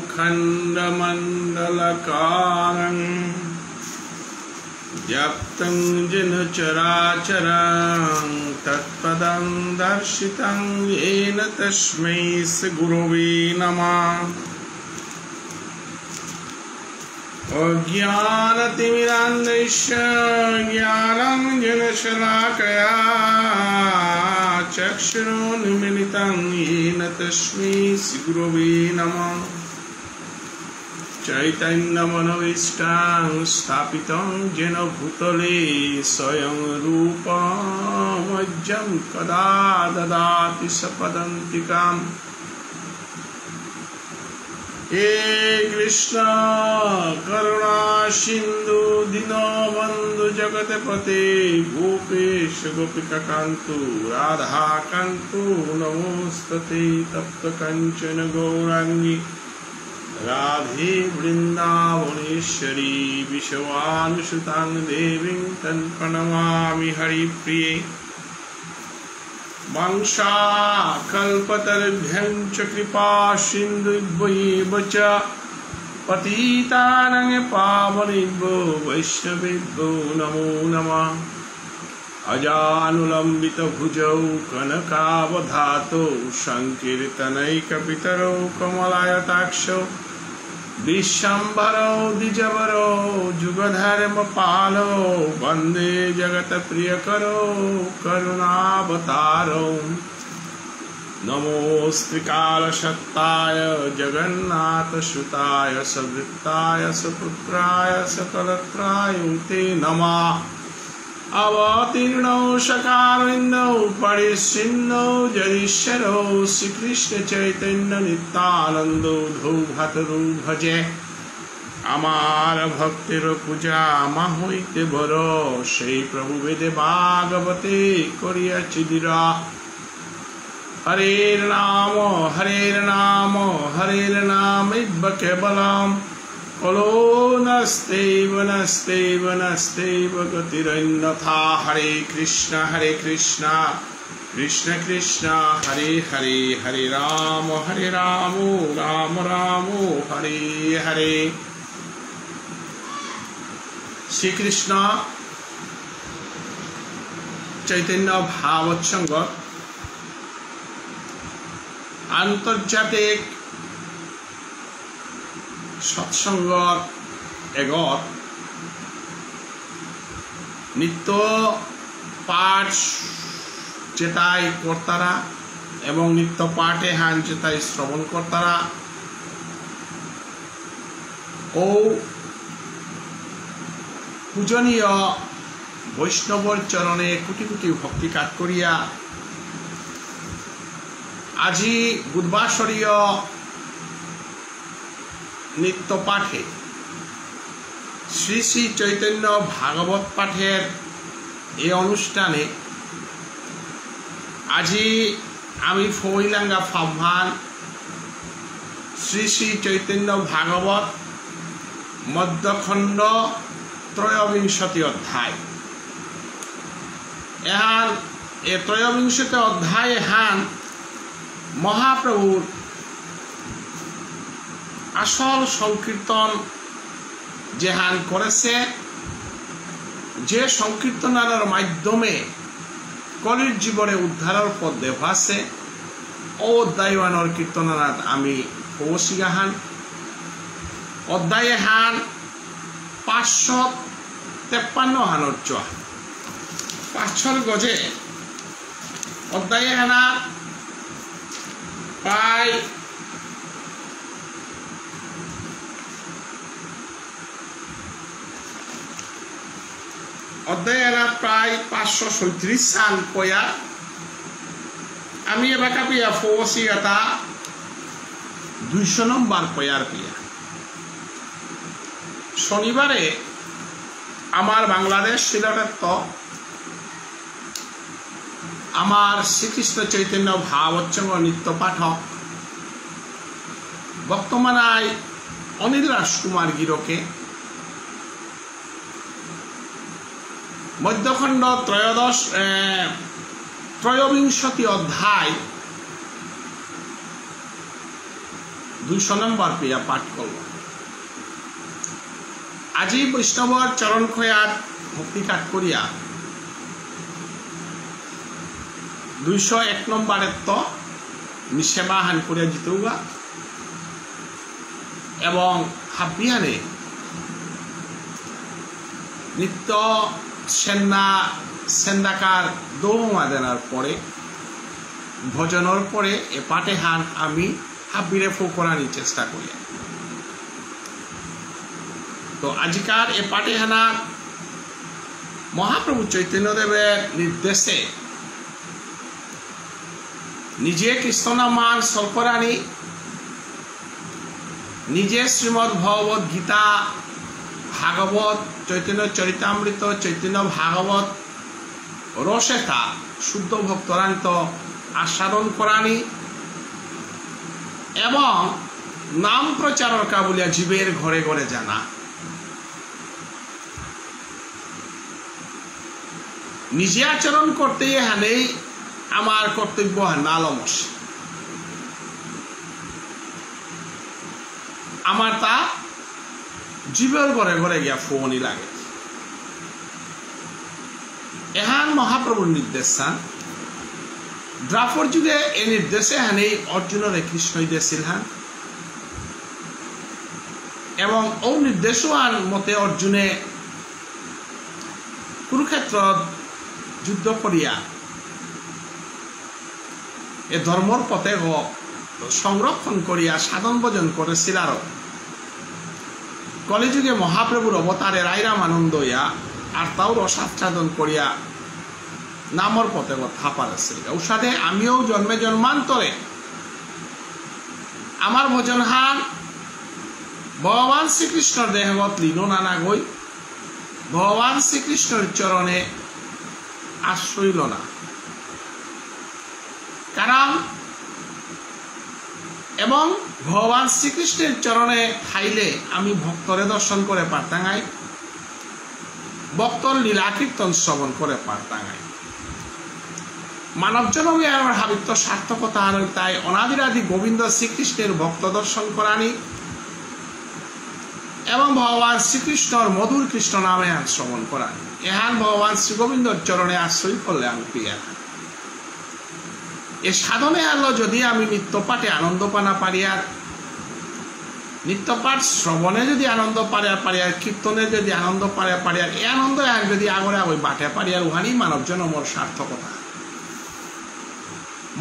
खण्डमण्डलकारं व्याप्तं येन चराचरं तत्पदं दर्शितं येन तस्मै श्रीगुरवे नमः। अज्ञानतिमिरान्धस्य ज्ञानाञ्जनशलाकया चक्षुरुन्मीलितं येन तस्मै श्रीगुरवे नमः। चैतन्यमनोभीष्टं स्थापितं येन भूतले स्वयं रूपमजं कदा ददाति सपदन्तिकाम्। हे कृष्ण करुणा सिंधु दीनबंधु जगतपते गोपेश गोपिकाकांतो राधाकांतो नमोस्तुते तप्त कंचन गौरांगी राधे वृंदावनेश्वरी विश्वानुसुतां देवीं तं प्रणमामि हरिप्रिये। वंशाकल्पतरुभ्यं च कृपा सिन्धुभ्यैव च पतितानां पावनेभ्यो वैष्णवेभ्यो नमो नमः। अजानुलम्बितभुजौ कनकावधातौ संकीर्तनैकपितरौ कमलायताक्षौ विश्वम्भरौ द्विजवरौ जुगधर्मपालौ वन्दे जगत्प्रियकरौ करुणावतारौ। नमोऽस्त्रिकालसत्ताय जगन्नाथसुताय सवृत्ताय सपुत्राय सकलत्राय ते नमः। अवतीर्णौ सकारिन्दौ परिच्छिन्नौ जरीश्वरौ श्रीकृष्ण चैतन्य नित्यानन्दौ धौ भतरु भजे। আমার ভক্তের পূজা মা হইতে বড় সেই প্রভু বেদে ভাগবতে করিয়াছি দৃঢ়। হরের নাম হরের কেবলম কলো নস্তেব নস্তেব নস্তেব গতিরন্যথা। হরে কৃষ্ণ কৃষ্ণ কৃষ্ণ হরে হরে হরে রাম রাম রাম হরে হরে। শ্রীকৃষ্ণ চৈতন্য ভাগবত সংঘ আন্তর্জাতিক সৎসঙ্গ এগত নিত্য পাঠ যেটাই কর্তারা এবং নিত্য পাঠে হান যেটাই শ্রবণ কর্তারা ও পূজনীয় বৈষ্ণবর চরণে কোটি কোটি ভক্তি কাজ করিয়া আজি বুধবাসরীয় নিত্য পাঠে শ্রী শ্রী চৈতন্য ভাগবত পাঠের এই অনুষ্ঠানে আজি আমি ফইলাঙ্গা ফাম্ভান শ্রী শ্রী চৈতন্য ভাগবত মধ্যখণ্ড ত্রয়োবিংশতি অধ্যায় এহান এ ত্রয়োবিংশতি অধ্যায় এহান মহাপ্রভুর আসল সংকীর্তন যেহান করেছে যে সংকীর্তনার মাধ্যমে কলির জীবনে উদ্ধারের পথ দেখাছে ও অধ্যায়ওয়ানোর কীর্তনাত আমি পৌঁছিগাহান অধ্যায়ে হান 553 হানোর চোয়া 5 গজে অধ্যায়ে হানা প্রায় অধ্যায়েরা প্রায় 537 সাল পয়া আমি এবাকা পিয়া ফৌসি এটা 200 নম্বর পয়ার পিয়া। শনিবারে আমার বাংলাদেশ সিলেটের তো আমার শ্রীকৃষ্ণ চৈতন্য ভাগবত নিত্য পাঠক বর্তমানায় অনিল রাজকুমার গিরকে মধ্যখণ্ড ত্রয়োবিংশতি অধ্যায় 200 নম্বর পেয়া পাঠ করল। আজি বৈষ্ণবর চরণ খয়াত ভক্তি কাট করিয়া 201 নম্বরের তো নিষেবা হান করিয়া জিতৌগা এবং হাবিহানে নিত্য সেন্দাকার দৌমা দেনার পরে ভজনের পরে এ পাটে হান আমি হাবিরে ফো করানোর চেষ্টা করি। তো আজকার এ পাটে হানা মহাপ্রভু চৈতন্যদেবের নির্দেশে নিজে কৃষ্ণনামান স্বল্পরাণী নিজে শ্রীমদ্ ভগবত গীতা ভাগবত চৈতন্য চরিতামৃত চৈতন্য ভাগবত রসেতা শুদ্ধ ভক্তরান্ত আস্বাদন করানি এবং নাম প্রচারকা বলিয়া জীবের ঘরে ঘরে জানা। নিজে আচরণ করতে হানেই আমার কর্তব্য নালমস আমার তা জীবের ঘরে ঘরে গিয়া ফোনই লাগে। এহান মহাপ্রভুর নির্দেশ দ্রাপর যুগে এই নির্দেশে হানেই অর্জুনের কৃষ্ণই দিয়েছিল হান এবং ও নির্দেশওয়ান মতে অর্জুনে কুরুক্ষেত্র যুদ্ধ করিয়া এ ধর্মর পথে সংরক্ষণ করিয়া সাধন ভজন করেছিল। কলিযুগে মহাপ্রভুর অবতারে রায়রাম আনন্দ ইয়া আর তাও রসাচ্ছাদন করিয়া নামর পথে থাপারেছিল। ঔষধে আমিও জন্মে জন্মান্তরে আমার ভজন হান ভগবান শ্রীকৃষ্ণর দেহগত লীন নানা গই ভগবান শ্রীকৃষ্ণের চরণে আশ্রইল না। কারণ এবং ভগবান শ্রীকৃষ্ণের চরণে খাইলে আমি ভক্তরে দর্শন করে পারতাঙ্গাই ভক্তর লীলা কীর্তন শ্রবণ করে পারতাঙ্গাই মানব জনমে আমার হাবিত্য সার্থকতা তাই অনাদিরাদি গোবিন্দ শ্রীকৃষ্ণের ভক্ত দর্শন করানি এবং ভগবান শ্রীকৃষ্ণর মধুর কৃষ্ণ নামে শ্রবণ করানি এহান ভগবান শ্রী গোবিন্দর চরণে আশ্রয় করলে আমি প্রিয়া। এ সাধনে আলো যদি আমি নিত্যপাঠে আনন্দ পানা পারিয়ার নিত্যপাঠ শ্রবণে যদি আনন্দ পারিয়ার কীর্তনে যদি আনন্দ পারিয়ার এই আনন্দ যদি আগরে ওই বাটে পারিয়ার উহানি মানব জন্মর সার্থকতা।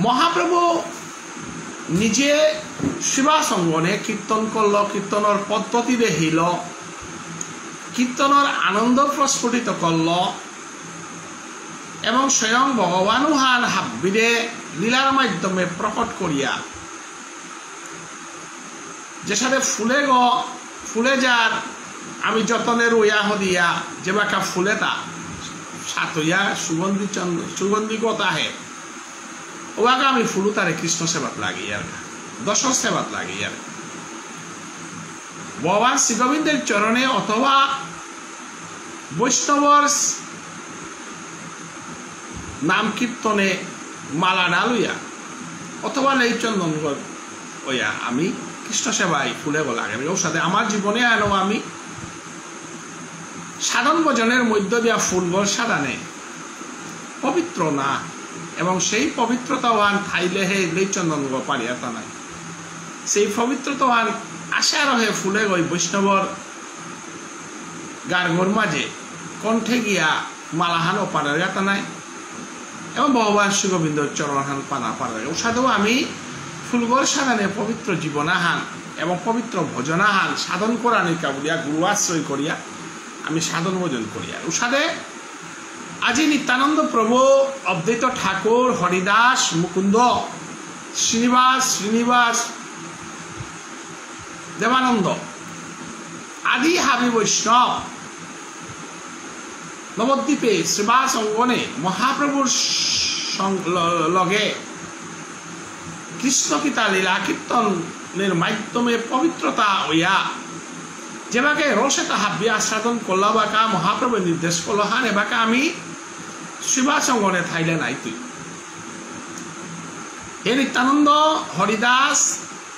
মহাপ্রভু নিজে শিবাসঙ্গনে কীর্তন করল কীর্তনের পদ্ধতি দেখিল কীর্তনের আনন্দ প্রস্ফুটিত করল এবং স্বয়ং ভগবান হান হাব্বিরে লীলার মাধ্যমে প্রকট করিয়া যে সাথে ফুলে যার আমি যতনে রইয়া হদিয়া যে বাকা ফুলে তা সাতইয়া সুগন্ধি কথা হে ওয়াকে আমি ফুলু তারে কৃষ্ণ সেবাত লাগি আর দশ সেবাত লাগি আর ভগবান শ্রীগোবিন্দের চরণে অথবা বৈষ্ণবর নাম কীর্তনে মালা ডালুইয়া অথবা নেই চন্দন ওয়া আমি কৃষ্ণ সেবাই ফুলে লাগে ওর সাথে আমার জীবনে আনো আমি সাধন ভজনের মধ্য দিয়া ফুলগর সাধানে পবিত্র না এবং সেই পবিত্রতাওয়ান থাইলে হে নেই চন্দন পারিয়া তা নাই সেই পবিত্রতাওয়ান আশা রহে ফুলে গই বৈষ্ণবর গার্গর মাঝে কণ্ঠে গিয়া মালাহান ও পাড়া তা নাই এবং ভগবান শ্রী গোবিন্দর চরণহান পানা পাড়া ওর সাথেও আমি ফুলগর সাধনে পবিত্র জীবনাহান এবং পবিত্র ভজনাহান সাধন করানিকা বলিয়া গুরু আশ্রয় করিয়া আমি সাধন ভোজন করিয়া ওর সাথে আজি নিত্যানন্দ প্রভু অদ্বৈত ঠাকুর হরিদাস মুকুন্দ শ্রীনিবাস দেবানন্দ আদি হাবি বৈষ্ণব নবদ্বীপে শ্রীবাস অঙ্গনে মহাপ্রভুর লগে কৃষ্ণ গীতা লীলা কীর্তনের মাধ্যমে পবিত্রতা হইয়া যেভাবে রসেতা হাবিয়া সাধন করলা বাকা মহাপ্রভু নির্দেশ করল হান এবাকে আমি শ্রীবাস অঙ্গনে থাইলে নাই তুই হে নিত্যানন্দ হরিদাস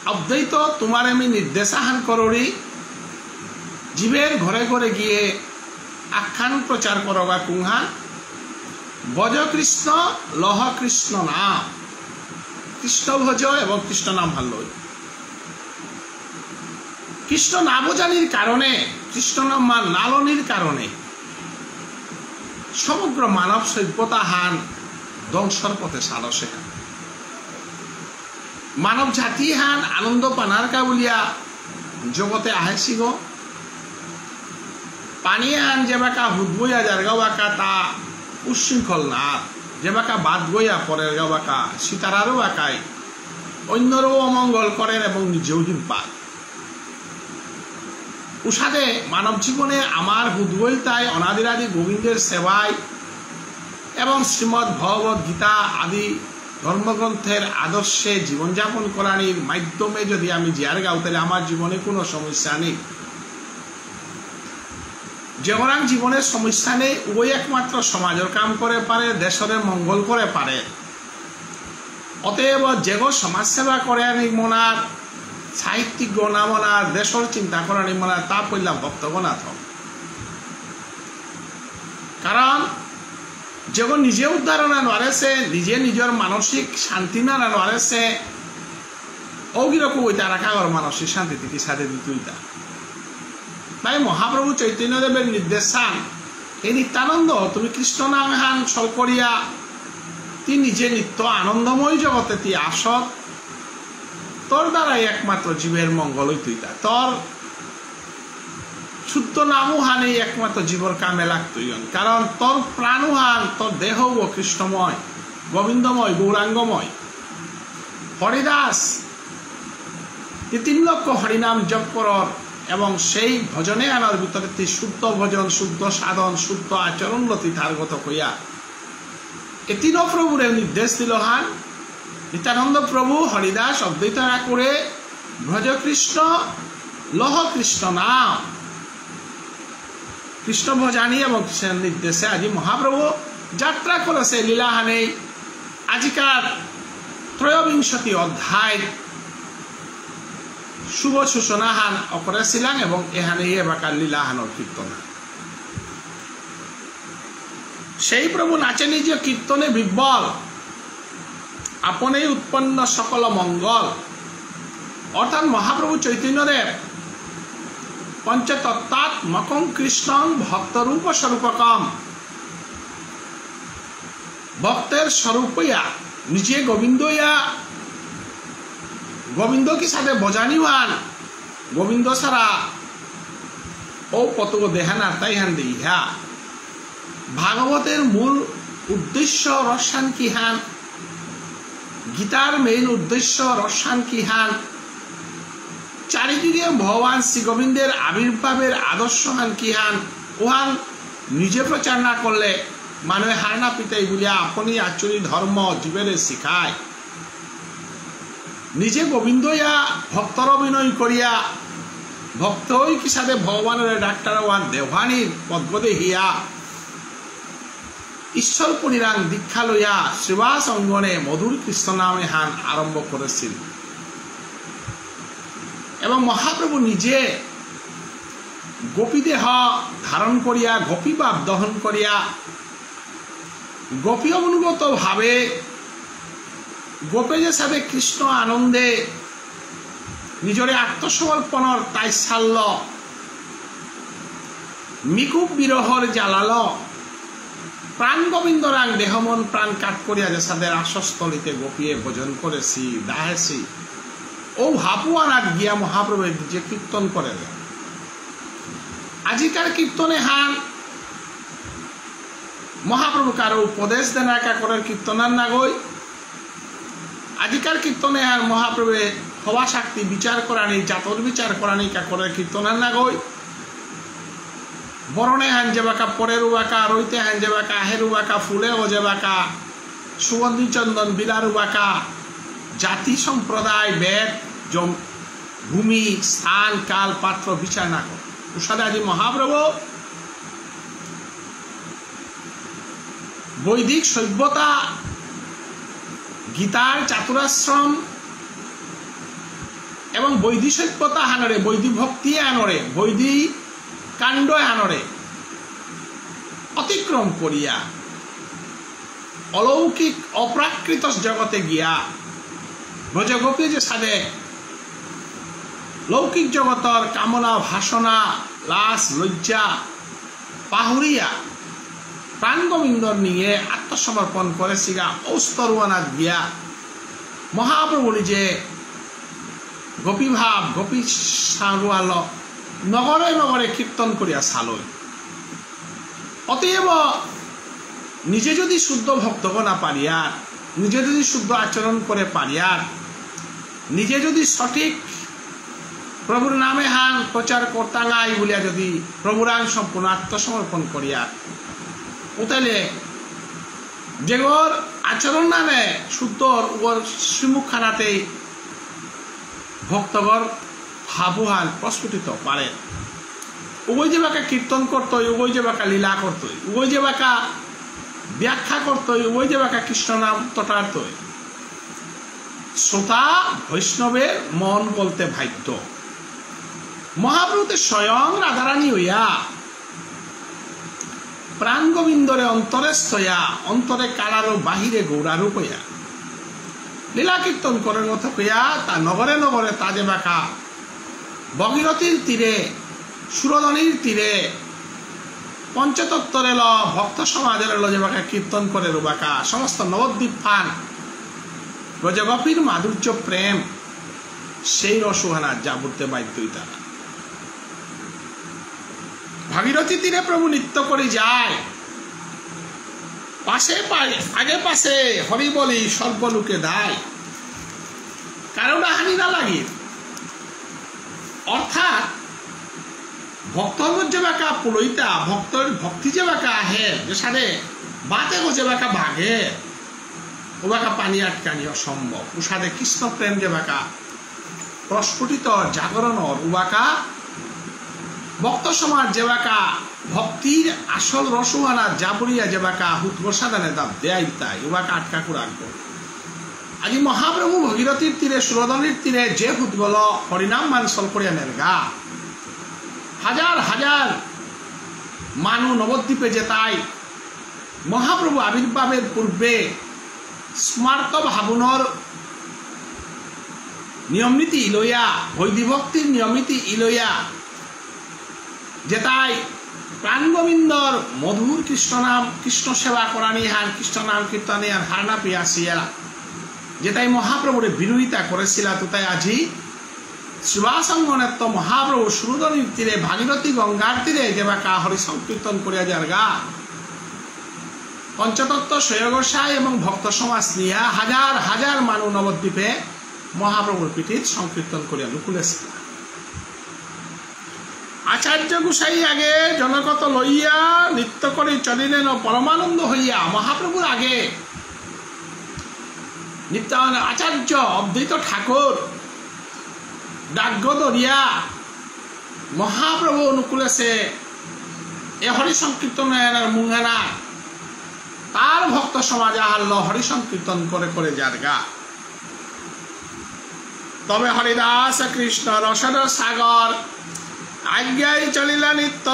অদ্বৈত তোমার আমি নির্দেশাহান কররি জীবের ঘরে ঘরে গিয়ে আখ্যান প্রচার করবা কুংহান ভজ কৃষ্ণ লহ কৃষ্ণ নাম কৃষ্ণ ভজ এবং কৃষ্ণ নাম ভালো কৃষ্ণ নামজানির কারণে কৃষ্ণ নাম লালনির কারণে সমগ্র মানব সভ্যতা হান ধ্বংসর পথে সারসে মানব জাতি হান আনন্দ পানার কাবুলিয়া জগতে আহেছি গো পানি হান যেবাকা হুদবইয়া যার গাওয়াকা তা উশৃঙ্খল না যেবাকা বাদ গইয়া পরের গাওয়াকা সীতারারও বাকায় অন্যরও অমঙ্গল করেন এবং নিজেও হিম্পাত উষাদে মানব জীবনে আমার হুদবইতায় অনাদিরাদি গোবিন্দের সেবায় এবং শ্রীমদ্ ভগবত গীতা আদি ধর্মগ্রন্থের আদর্শে জীবনযাপন করানির মাধ্যমে যদি আমি জিয়ার গাও তাহলে আমার জীবনে কোনো সমস্যা নেই যেমন জীবনের সমস্যা নেই ওই একমাত্র সমাজের কাম করে পারে দেশের মঙ্গল করে পারে অতএব যেগো সমাজসেবা করে আনি মনার সাহিত্যিক গণা মনার দেশের চিন্তা করানি মনার তা পড়লাম ভক্তগণাথ কারণ যখন নিজে উদ্ধার না নড়েছে নিজে নিজের মানসিক শান্তি না নড়েছে ওইরকম ওইটা রাখা মানসিক শান্তি থেকে সাথে দিতুইতা তাই মহাপ্রভু চৈতন্যদেবের নির্দেশান এই নিত্যানন্দ তুমি কৃষ্ণ নাম হান সল করিয়া তুই নিজে নিত্য আনন্দময় জগতে তুই আস তোর দ্বারাই একমাত্র জীবের মঙ্গল হইতুইতা তোর শুদ্ধ নামও হান এই একমাত্র জীবর কামে লাগতই কারণ তোর প্রাণহান তোর দেহ ও কৃষ্ণময় গোবিন্দময় গৌরাঙ্গময় হরিদাস 3 লক্ষ হরিনাম জপ করর এবং সেই ভজনে আনার ভিতরে শুদ্ধ ভজন শুদ্ধ সাধন শুদ্ধ আচরণ লতি তারগত কইয়া এতিন প্রভুরে নির্দেশ দিল হান নিত্যানন্দ প্রভু হরিদাস অদ্বৈতরা করে ভজ কৃষ্ণ লহ কৃষ্ণ নাম কৃষ্ণ ভজানি এবং কৃষ্ণের নির্দেশে আজি মহাপ্রভু যাত্রা করেছে লীলাহানে আজিকার 23 অধ্যায় শুভ সূচনাহান অকরেছিলেন এবং এহানে এবাকার লীলাহানর কীর্তন সেই প্রভু নাচে নিজে কীর্তনে বিব্বল আপনেই উৎপন্ন সকল মঙ্গল অর্থাৎ মহাপ্রভু চৈতন্যদেব পঞ্চতত্ত্বাত্মকং কৃষ্ণং ভক্তরূপ স্বরূপকম ভক্তের স্বরূপইয়া নিজে গোবিন্দইয়া গোবিন্দ কি সাথে বজানিওয়ান গোবিন্দ সারা ও পতগ দেহানার তাই হান ইহা ভাগবতের মূল উদ্দেশ্য রসান কি হান গীতার মেইন উদ্দেশ্য রসান কি হান চারিদিকে ভগবান শ্রী গোবিন্দের আবির্ভাবের আদর্শ হান কি হান ওহান নিজে প্রচার না করলে মানুষ হারনা পিতাই বলিয়া আপনি আচরি ধর্ম জীবের শিখায় নিজে গোবিন্দইয়া ভক্তর অভিনয় করিয়া ভক্তই কি সাথে ভগবানের ডাক্তার ওয়ান দেওহানির পদ্মদে হিয়া ঈশ্বর পরিরাং দীক্ষা লইয়া শ্রীবাস অঙ্গনে মধুর কৃষ্ণ নামে হান আরম্ভ করেছিল এবং মহাপ্রভু নিজে গোপী দেহ ধারণ করিয়া গোপী বাপ দহন করিয়া গোপী অনুগত ভাবে গোপেজের সাথে কৃষ্ণ আনন্দে নিজরে আত্মসমর্পণর তাই সাল্ল মিকুব বিরহর জ্বালাল প্রাণ গোবিন্দরাং দেহমন প্রাণ কাট করিয়া যে সাদের আশ্বস্তলিতে গোপিয়ে ভোজন করেছি দাহেছি ও হাপুয়ানাত গিয়া মহাপ্রভু যে কীর্তন করে আজিকার কীর্তনে হান মহাপ্রভু কারো উপদেশ দেন একা করার কীর্তনার না গই আজিকার কীর্তনে হান মহাপ্রভু হওয়া শক্তি বিচার করানি জাতর বিচার করানি কা করার কীর্তনার না গই বরণে হান যেবাকা পরের উবাকা রইতে হান যেবাকা আহের উবাকা ফুলে ও যেবাকা সুগন্ধি চন্দন বিলার উবাকা জাতি সম্প্রদায় বেদ ভূমি স্থান কাল পাত্র বিচার না কর উষাদাজি মহাপ্রভু বৈদিক সভ্যতা গীতার চাতুরাশ্রম এবং বৈধি সভ্যতা আনরে, বৈধি ভক্তি আনরে, বৈধি কাণ্ড আনরে অতিক্রম করিয়া অলৌকিক অপ্রাকৃত জগতে গিয়া ব্রজগোপী যে সাধে লৌকিক জগতর কামনা ভাসনা লাস লজ্জা পাহুরিয়া প্রাণগোবিন্দর নিয়ে আত্মসমর্পণ করেছিগা ঔস্তরুয়ানাথ গিয়া মহাপ্রভুর যে গোপীভাব গোপী সারুয়াল নগরে নগরে কীর্তন করিয়া সালই। অতএব নিজে যদি শুদ্ধ ভক্তগণ না পারিয়ার, নিজে যদি শুদ্ধ আচরণ করে পারিয়ার, নিজে যদি সঠিক প্রভুর নামে হান প্রচার কর্তাঙ্গাই বলিয়া যদি প্রভুরাং সম্পূর্ণ আত্মসমর্পণ করিয়া উতাইলে যেগর আচরণ নামে শুদ্ধ ওর শ্রীমুখানাতেই ভক্তগর ভাবুহান প্রস্ফুটিত পারে। উভয় যে বাকা কীর্তন করত, উভয় যে বাকা লীলা করত, উভয় যে বাকা ব্যাখ্যা করত, উভয় যে বাকা কৃষ্ণ নাম তটার্ত, শ্রোতা বৈষ্ণবের মন বলতে বাধ্য। মহাপ্রভুতে স্বয়ং রাধারানী হইয়া প্রাণ গোবিন্দরে অন্তরে স্থয়া, অন্তরে কালারও বাহিরে গৌরারূপ হইয়া লীলা কীর্তন করার মতো কইয়া তা নগরে নগরে তা যে বাঁকা ভগীরথীর তীরে, সুরধনীর তীরে, পঞ্চতত্তরে ল ভক্ত সমাজের ল যে বাঁকা কীর্তন করে রুবাকা সমস্ত নবদ্বীপ ফান ব্রজগোপীর মাধুর্য প্রেম সেই রসুহানা যা বলতে বাধ্যই তারা। ভাগীরথী তীরে প্রভু নৃত্য করে যায়, পাশে আগে পাশে হরি বলি সর্বলোকে দায়, কারোর হানি না লাগে। অর্থাৎ ভক্তর যে বাঁকা পুরোহিতা ভক্তর ভক্তি যে বাঁকা আহে যে সাথে বাতে যে বাঁকা ভাগে ও বাঁকা পানি আটকানি অসম্ভব। ও সাথে কৃষ্ণ প্রেম যে বাঁকা প্রস্ফুটিত জাগরণ ও বাঁকা ভক্ত সমাজ যে বাঁকা ভক্তির আসল রসুহানা জাবরিয়া যে বাঁকা হুৎসাদানে দাব দেয় তাই ও বাঁকা আটকা করে রাখবো। আজি মহাপ্রভু ভগীরথীর তীরে সুরধনীর তীরে যে হুৎগল হরিনাম মানসল করিয়া নেরগা হাজার হাজার মানু নবদ্বীপে যে তাই মহাপ্রভু আবির্ভাবের পূর্বে স্মার্ত ভাবনর নিয়মনীতি ইলইয়া বৈদিভক্তির নিয়মনীতি ইলইয়া যে তাই প্রাণগোবিন্দর মধুর কৃষ্ণ নাম কৃষ্ণ সেবা করানি হান কৃষ্ণ নাম কীর্তনে আর হারনা পিয়াসিয়া যে তাই মহাপ্রভুরে বিরোধিতা করেছিল। তো তাই আজি শিবাসঙ্গনেত্ব মহাপ্রভু সুরধনীর তীরে ভাগীরথী গঙ্গার তীরে যে বাঁকা হরি সংকীর্তন করিয়া যার গা পঞ্চতত্ত্ব সৈয়গোসাই এবং ভক্ত সমাজ নিয়া হাজার হাজার মানুষ নবদ্বীপে মহাপ্রভুর পিঠিত সংকীর্তন করিয়া লুকুলেছে। আচার্য গোসাই আগে জনকত লইয়া নৃত্য করে চলিলেন পরমানন্দ হইয়া মহাপ্রভুর আগে নিত্যানন্দ আচার্য অদ্বৈত ঠাকুর ডাগ্য দরিয়া মহাপ্রভু অনুকূলেছে এ হরি সংকীর্তনের মুঙ্গানা তার ভক্ত সমাজ আহাল্য হরি সংকীর্তন করে করে যার গা। তবে হরিদাস কৃষ্ণ রসদ সাগর আজ্ঞায় চলিলা নিত্য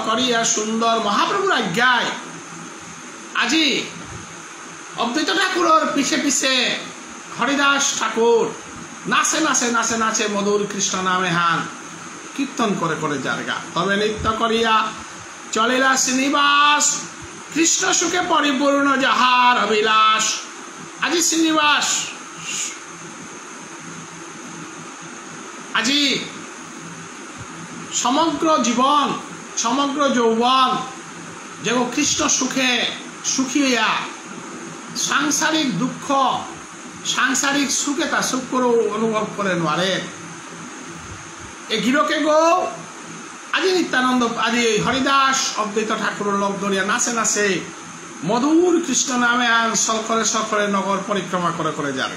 করিয়া সুন্দর মহাপ্রভুর আজ্ঞায় আজি অদ্বৈত ঠাকুরের পিছে পিছে হরিদাস ঠাকুর নাচে নাচে নাচে নাচে মধুর কৃষ্ণ নামে হান কীর্তন করে করে যার গা। তবে নৃত্য করিয়া চলিলা শ্রীনিবাস কৃষ্ণ সুখে পরিপূর্ণ যাহার অবিলাস। আজি শ্রীনিবাস আজি সমগ্র জীবন সমগ্র যৌবন যে কৃষ্ণ সুখে সুখী হইয়া সাংসারিক দুঃখ সাংসারিক সুখে তা সুখ করে অনুভব করে নারে এ গিরকে গো আজি নিত্যানন্দ আজি হরিদাস অদ্বৈত ঠাকুরের লোক ধরিয়া নাচে নাচে মধুর কৃষ্ণ নামে আন সকলে সকলে নগর পরিক্রমা করে করে যার।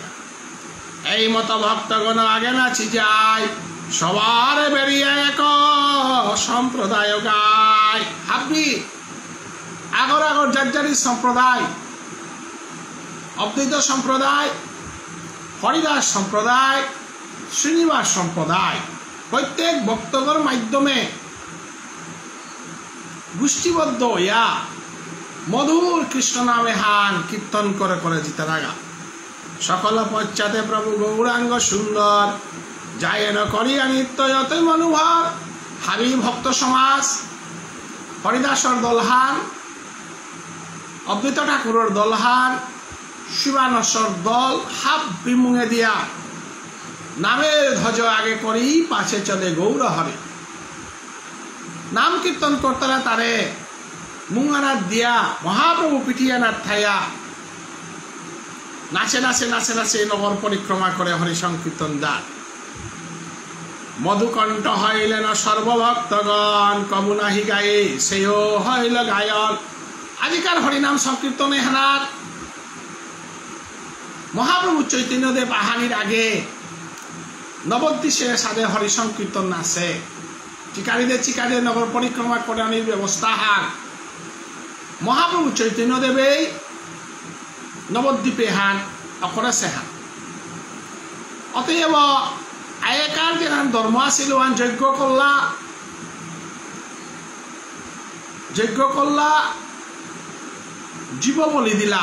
এই মতো ভক্তগণ আগে নাচি যায় সবার বেরিয়ে এক সম্প্রদায় গায়। ভাববি আগর আগর যার সম্প্রদায় অদ্বৈত সম্প্রদায় হরিদাস সম্প্রদায় শ্রীনিবাস সম্প্রদায় প্রত্যেক ভক্তগর মাধ্যমে গোষ্ঠীবদ্ধ ইয়া মধুর কৃষ্ণ নামে হান কীর্তন করে করে জিতারাগা সকল পশ্চাতে প্রভু গৌরাঙ্গ সুন্দর যায়েন করিয়া নিত্য যতই মনোভাব হাবি ভক্ত সমাজ হরিদাসর দলহান অদ্বৈত ঠাকুরের দলহান শিবানসর দল হাব বিমুঙে দিয়া নামের ধ্বজ আগে করি পাছে চলে গৌর হরে নাম কীর্তন করতারা তারে মুঙ্গানাথ দিয়া মহাপ্রভু পিঠিয়ানাথ থাইয়া নাচে নাচে নাচে নাচে নগর পরিক্রমা করে হরি সংকীর্তন দান মধুকণ্ঠ হইলেন সর্বভক্তগণ কবু নাহি গায়ে সেও হইল গায়ন আজিকার হরিনাম সংকীর্তনে হেনার মহাপ্রভু চৈতন্যদেব আহানির আগে নবদ্বীপের সাথে হরি সংকীর্তন নাচে চিকারীদের নগর পরিক্রমা করানোর ব্যবস্থা হান মহাপ্রভু চৈতন্যদেবে নবদ্বীপে হান অকরেছে হান অতএব আগেকার যে ধর্ম আছিল যজ্ঞ করলা জীব বলি দিলা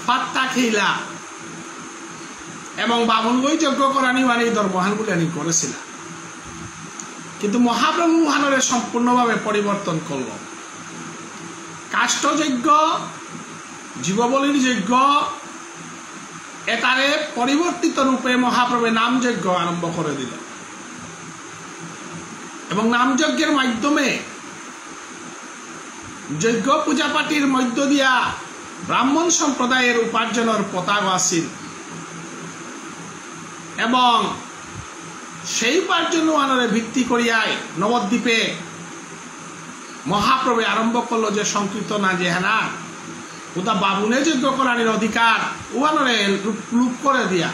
ফাত্তা খেইলা এবং বামুনগই যজ্ঞ করানি মানে ধর্মহানগুলি আনি করেছিল কিন্তু মহাপ্রভু হানরে সম্পূর্ণভাবে পরিবর্তন করল কাষ্ঠযজ্ঞ জীববলির যজ্ঞ এটারে পরিবর্তিত রূপে মহাপ্রভু নামযজ্ঞ আরম্ভ করে দিল এবং নামযজ্ঞের মাধ্যমে যজ্ঞ পূজাপাঠির মধ্য দিয়া ব্রাহ্মণ সম্প্রদায়ের উপার্জনের পতাক আসিল এবং সেই উপার্জন আনরে ভিত্তি করিয়ায় নবদ্বীপে মহাপ্রভু আরম্ভ করলো যে সংকীর্তন যে হেনা ওটা বাবুনে যজ্ঞ করানির অধিকার ওয়ানরে লুপ করে দিয়া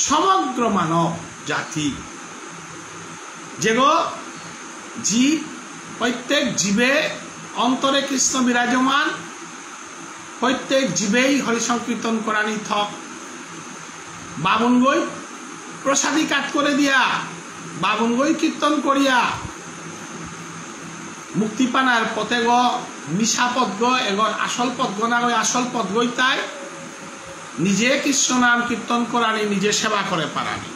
সমগ্র মানব জাতি যেগো জীব প্রত্যেক জীবে অন্তরে কৃষ্ণ বিরাজমান প্রত্যেক জীবেই হরি সংকীর্তন করানি থক বাবুন গই প্রসাদী কাট করে দিয়া বাবুন গই কীর্তন করিয়া মুক্তি পানার পথে গ মিশা পথ গ এগর আসল পথ গ না গই আসল পথ গই তাই নিজে কৃষ্ণ নাম কীর্তন করানি নিজে সেবা করে পারানি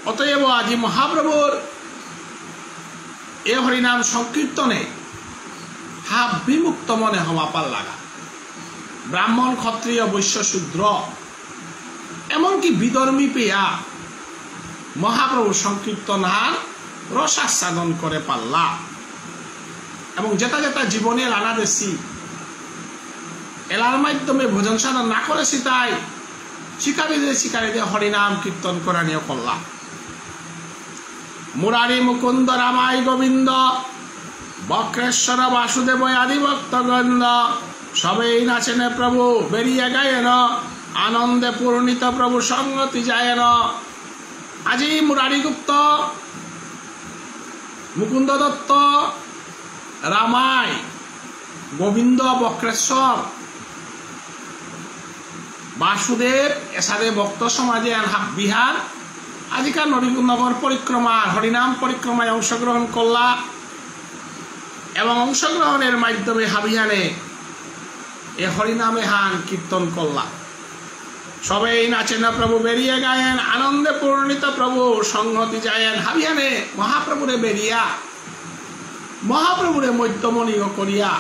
অতএব আজি মহাপ্রভুর এ হরিনাম সংকীর্তনে হাব বিমুক্ত মনে হওয়া পাল লাগা ব্রাহ্মণ ক্ষত্রিয় বৈশ্য শূদ্র এমনকি বিধর্মী পেয়া মহাপ্রভু সংকীর্তন হান রসাস্বাদন করে পাল্লা এবং যেটা যেটা জীবনের আনা দেশি এলার মাধ্যমে ভোজন সাধন না করেছি তাই শিকারীদের হরিনাম কীর্তন করা নিয়ে করলাম মুরারি মুকুন্দ রামাই গোবিন্দ বক্রেশ্বর বাসুদেব আদি ভক্তগন্ধ সবেই নাচেন প্রভু বেরিয়ে গায়েন আনন্দে পূর্ণিত প্রভু সঙ্গতি যায়েন আজি মুরারি গুপ্ত মুকুন্দ দত্ত রামাই গোবিন্দ বক্রেশ্বর বাসুদেব এসাদে ভক্ত সমাজে বিহার আজিকার নগর পরিক্রমা হরিনাম পরিক্রমায় অংশগ্রহণ করলা এবং অংশগ্রহণের মাধ্যমে হাবিহানে এ হরিনামে হান কীর্তন করলা সবাই নাচেন প্রভু বেরিয়ে গায়েন আনন্দে পূর্ণিত প্রভু সংহতি যায়েন হাবিহানে মহাপ্রভুরে বেরিয়া মহাপ্রভুরে মধ্যমণি করিয়া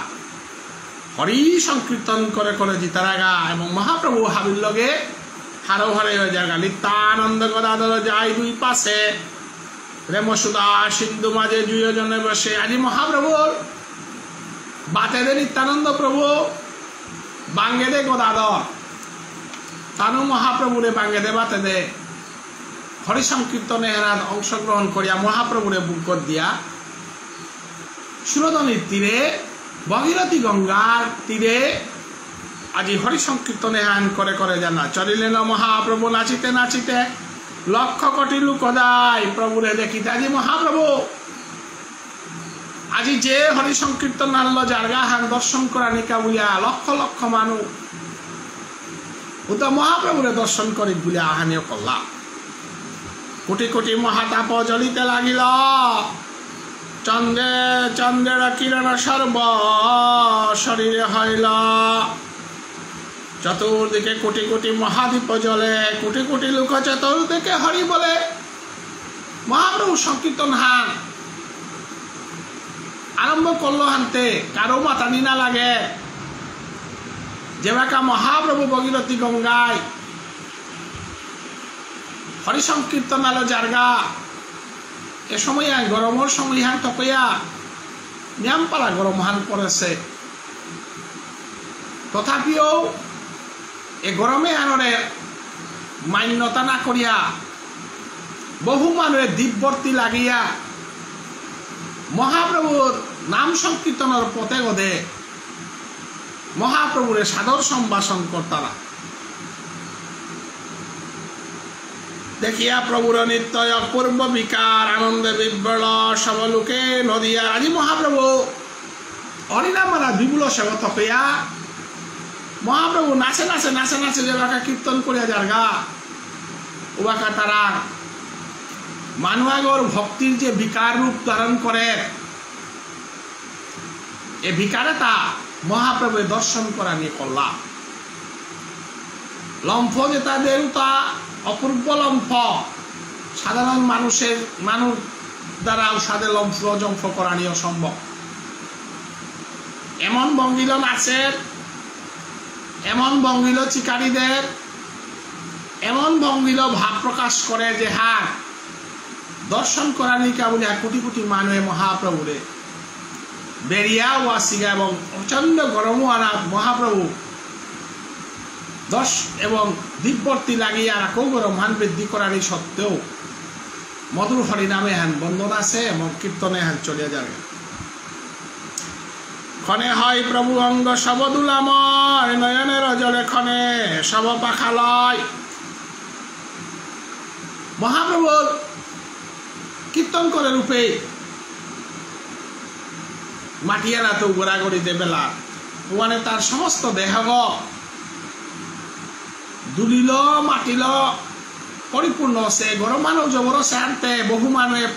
হরি সংকীর্তন করে করে জিতারাগা এবং মহাপ্রভু হাবির লগে হারো হারে হয়ে জায়গা নিত্যানন্দ গদাধর যায় দুই পাশে প্রেমসুদা সিন্ধু মাঝে দুইজনে বসে আজি মহাপ্রভুর বাতে দে নিত্যানন্দ প্রভু বাঙ্গে দে গদাধর তানু মহাপ্রভুরে বাঙ্গে দে বাতে দে হরি সংকীর্তনে হেনার অংশগ্রহণ করিয়া মহাপ্রভুরে বুকর দিয়া সুরধনির তীরে ভগীরথী গঙ্গার তীরে আজি হরি সংকীর্তনে হান করে করে জানা চলিলেন মহাপ্রভু নাচিতে নাচিতে লক্ষ কোটি লোকদায় প্রভুরে দেখিতে আজি মহাপ্রভু আজি যে হরি সংকীর্তন আনলো জারগা হান দর্শন করা নিকা বুঝা লক্ষ লক্ষ মানুষ উত্তম মহাপ্রভুরে দর্শন করি বলে আহানীয় করলা। কোটি কোটি মহাতাপ জ্বলিতে লাগিল, চন্দ্রের কিরণ সর্ব শরীরে হইল। চতুর্দিকে কোটি কোটি মহাদীপ জ্বলে, কোটি কোটি লোক চতুর্দিকে হরি বলে। মহাপ্রভু সংকীর্তন হান আরম্ভ করলো হানতে, কারো মাতানি না লাগে। যেবাকা মহাপ্রভু ভগীরথী গঙ্গায় হরি সংকীর্তন আলো জারগা, এ সময় গরমের সময় হান তকইয়া নিয়ামপালা গরম হান করেছে। তথাপিও এ গরমে আনরে মান্যতা না করিয়া বহু মানুষের দ্বীপবর্তী লাগিয়া মহাপ্রভুর নাম সংকীর্তনের পথে গদে মহাপ্রভুরে সাদর সম্ভাষণ করতারা। দেখিয়া প্রভুর নিত্য অপূর্ব বিকার, আনন্দে বিব্রল সব লোকে নদিয়া। আজি মহাপ্রভু হরিনামারা বিপুল সেবা তপেয়া মহাপ্রভু নাচে নাচে নাচে নাচে যেবাকা কীর্তন করিয়া যারগা, ওবাকা তারা মানুয়াগর ভক্তির যে বিকার রূপ ধারণ করে, এ বিকারে তা মহাপ্রভুর দর্শন করা নিয়ে করলা। লম্ফ যে তাদের তা অপূর্ব লম্ফ, সাধারণ মানুষ দ্বারা সাদে লম্ফ জম্ফ করা নিয়ে অসম্ভব। এমন ভঙ্গিল নাচের, এমন ভঙ্গিল চিকারীদের, এমন ভঙ্গিল ভাব প্রকাশ করে যে হার দর্শন করা নিকা বলে কোটি কোটি মানুষ মহাপ্রভুরে বেরিয়া ওয়াসিগা এবং প্রচন্ড গরমও আনা মহাপ্রভু এবং দিব্যর্তী লাগিয়া রাখো গরম হান বৃদ্ধি করানি সত্ত্বেও মধুর হরিনামে হান বন্দনা আছে এবং কীর্তনে হান চলিয়া যাবে। ক্ষণে হয় প্রভু অঙ্গ সবদুলাময়, নয়নের জলে ক্ষণে সব পাখালয়। মহাপ্রভুর কীর্তন করে রূপে মাটিয়ারা তো গোড়াগড়িতে বেলা ওখানে তার সমস্ত দেহগ দুলিল মাটিল পরিপূর্ণ সে গরমানো জবর সে আনতে বহু মানুষ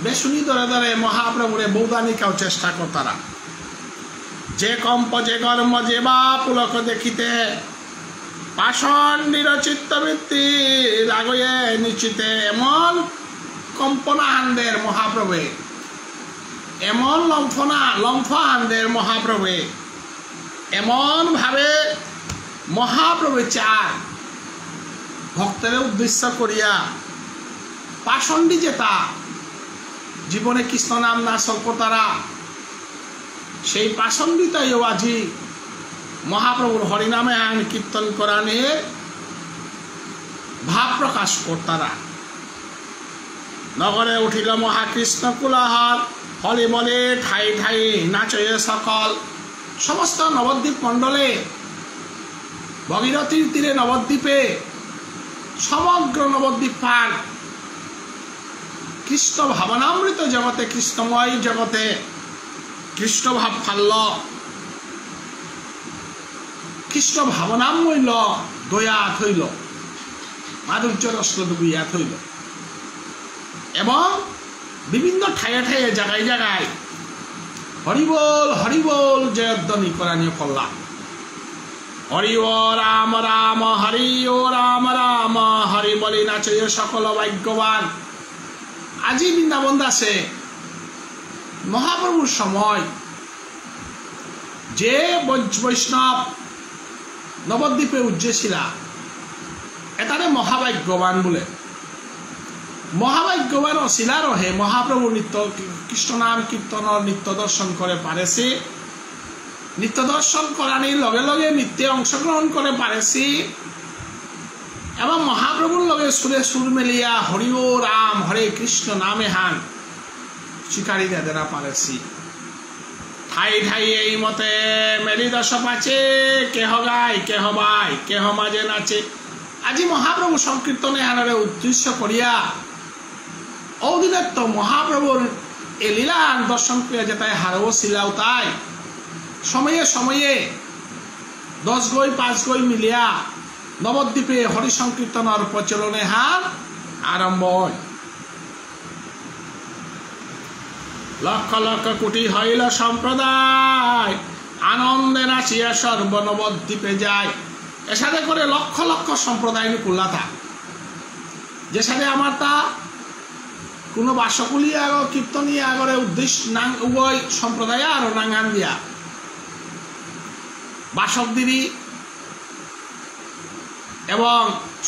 বেশুনি ধরে ধরে মহাপ্রভুরে বৌদানিকাও চেষ্টা করতারা। যে কম্প যে গর্ম যে বা পুলক দেখিতে, পাষণ নিরচিত্তবৃত্তি লাগয়ে নিশ্চিতে। এমন কম্পনা হানদের মহাপ্রভে, এমন লম্ফ হানদের মহাপ্রভে, এমন ভাবে মহাপ্রভু চায় ভক্তের উদ্দেশ্য করিয়া পাষণ্ডী যেতা জীবনে কৃষ্ণ নাম না সল্পতারা, সেই পাষণ্ডিতাইও আজি মহাপ্রভুর হরিনামে আইন কীর্তন করা নিয়ে ভাব প্রকাশ করতারা। নগরে উঠিল মহাকৃষ্ণ কুলাহল, হলি বলে ঠাই ঠাই নাচয়ে সকল। সমস্ত নবদ্বীপ মণ্ডলে ভগীরথীর তীরে নবদ্বীপে সমগ্র নবদ্বীপ পান কৃষ্ণ ভাবনামৃত জগতে, কৃষ্ণময় জগতে কৃষ্ণ ভাব ফাল্ল, কৃষ্ণ ভাবনামূল্য দয়া থইল, মাধুর্য রস ডুবিয়া থইল এবং বিভিন্ন ঠায়ে ঠায়ে জায়গায় জায়গায় হরিবোল হরিবোল জয়ধ্বনি করা নিয়ে করলা। হরি ও রাম রাম হরি ও রাম রাম হরি বলি নাচে সকল ভাগ্যবান। আজি বৃন্দাবন দাসে মহাপ্রভুর সময় যে বৈষ্ণব নবদ্বীপে উজ্জেছিলা এটারে মহাভাগ্যবান বলে। মহাভাগ্যবান অশিলা রহে মহাপ্রভু নিত্য কৃষ্ণ নাম কীর্তনের নিত্য দর্শন করে পারেছি, নিত্য দর্শন করানির লগে লগে নিত্যে অংশগ্রহণ করে পারেছি এবং মহাপ্রভুর লগে সুরে সুর মেলিয়া হরি ও রাম হরে কৃষ্ণ নামে হান শিকারী দেদেরা পারেছি। ঠাই ঠাই এই মতে মেলি দশ পাচে, কেহ গায় কেহ বাই কেহ মাঝে নাচে। আজি মহাপ্রভু সংকীর্তনে হানরে উদ্দেশ্য করিয়া ওদিনের তো মহাপ্রভুর এ লীলা দর্শন করিয়া যেতাই হারও ছিলাও তাই সময়ে সময়ে 10 গই 5 গই মিলিয়া নবদ্বীপে হরি সংকীর্তনের প্রচলনে হার আরম্ভ হয়। লক্ষ লক্ষ কোটি হইল সম্প্রদায়, আনন্দে নাচিয়া সর্ব নবদ্বীপে যায়। এর সাথে করে লক্ষ লক্ষ সম্প্রদায় কুল্লাথা, যে সাথে আমার তা কোনো বাসকলি আগ কীর্তনী আগরে উদ্দেশ্য নাং উভয় সম্প্রদায় আর নাঙ্গান দিয়া বাসক দিদি এবং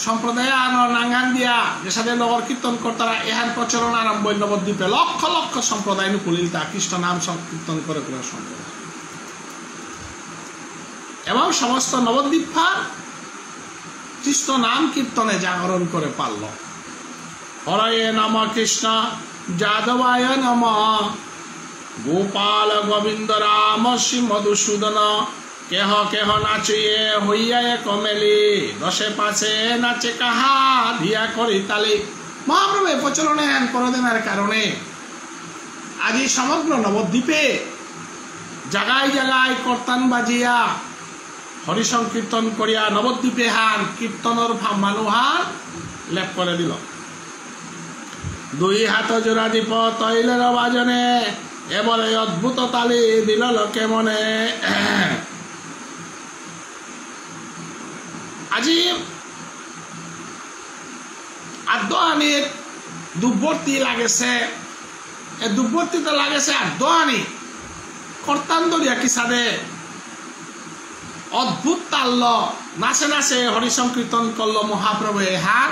সম্প্রদায় আর নাঙ্গান দিয়া যে সাথে নগর কীর্তন কর্তারা এহার প্রচলন আরম্ভ নবদ্বীপে লক্ষ লক্ষ সম্প্রদায় কুলিল তা কৃষ্ণ নাম সংকীর্তন করে কোনো সম্প্রদায় এবং সমস্ত নবদ্বীপ কৃষ্ণ নাম কীর্তনে জাগরণ করে পারল। হরয়ে নম কৃষ্ণ যাদবায় নম, গোপাল গোবিন্দ রাম শ্রী মধুসূদন, কেহ কেহ নাচিয়ে হইয়া কমেলি, দশে পাশে নাচে কাহা ধিয়া করি তালি। মহাপ্রভু প্রচলনে পরদিনের কারণে আজি সমগ্র নবদ্বীপে জায়গায় জায়গায় কর্তান বাজিয়া হরি সংকীর্তন করিয়া নবদ্বীপে হান কীর্তনের মানুহার লেপ করে দিল। দুই হাত জোড়া দীপ তৈলের বাজনে, এবারে অদ্ভুত তালি দিল লোকে মনে। আজি আদোয়ানির দুবর্তি লাগেছে, এ দুবর্তিতে লাগেছে আদোয়ানি কর্তান দরিয়া কি সাদে অদ্ভুত তাল্ল নাচে নাচে হরি সংকীর্তন করল মহাপ্রভু। হার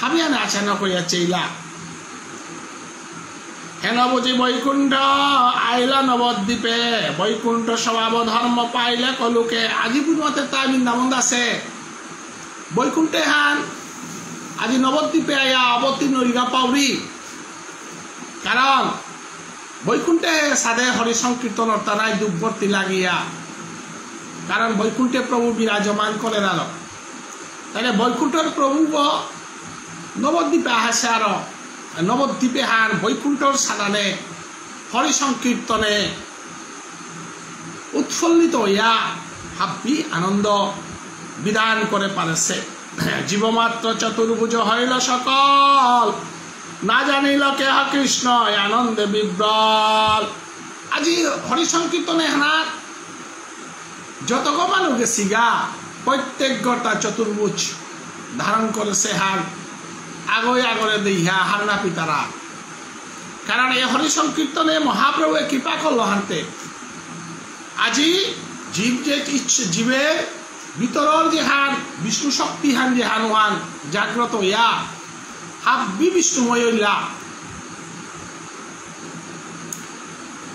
হাবিয়ানে আছে না কইয়া চেইলা, হেন বুঝি বৈকুণ্ঠ আইলা নবদ্বীপে, বৈকুণ্ঠ স্বভাব ধর্ম পাইলে কলুকে। আজি বুঝতে তাই বৃন্দাবন আছে বৈকুণ্ঠে হান আজি নবদ্বীপে আয়া অবতীর্ণ রিগা পাউরি, কারণ বৈকুণ্ঠে সাদে হরি সংকীর্তন তারাই দুবর্তি লাগিয়া, কারণ বৈকুণ্ঠে প্রভু বিরাজমান করে আলো। তাহলে বৈকুণ্ঠের প্রভু নবদ্বীপে আহাসে আর নবদ্বীপে হান বৈকুণ্ঠর সাদানে হরি সংকীর্তনে উৎফুল্লিত হইয়া হাব্বি আনন্দ বিধান করে পারেছে। জীবমাত্র চতুর্ভুজ হইল সকল, না জানিল কেহ কৃষ্ণ আনন্দে বিব্রল। আজি হরি সংকীর্তনে হানার যতগ মানুষ গেছি গা প্রত্যেক গটা চতুর্ভুজ ধারণ করেছে হার আগই আগরে দেহা হারনা পিতারা, কারণ এই হরি সংকীর্তনে মহাপ্রভু কৃপা করল হানতে। আজি জীব যে ইচ্ছে জীবের ভিতরের যে হান বিষ্ণু শক্তি হান যে হান হান জাগ্রত ইয়া হাব্বি বিষ্ণুময় হইলা,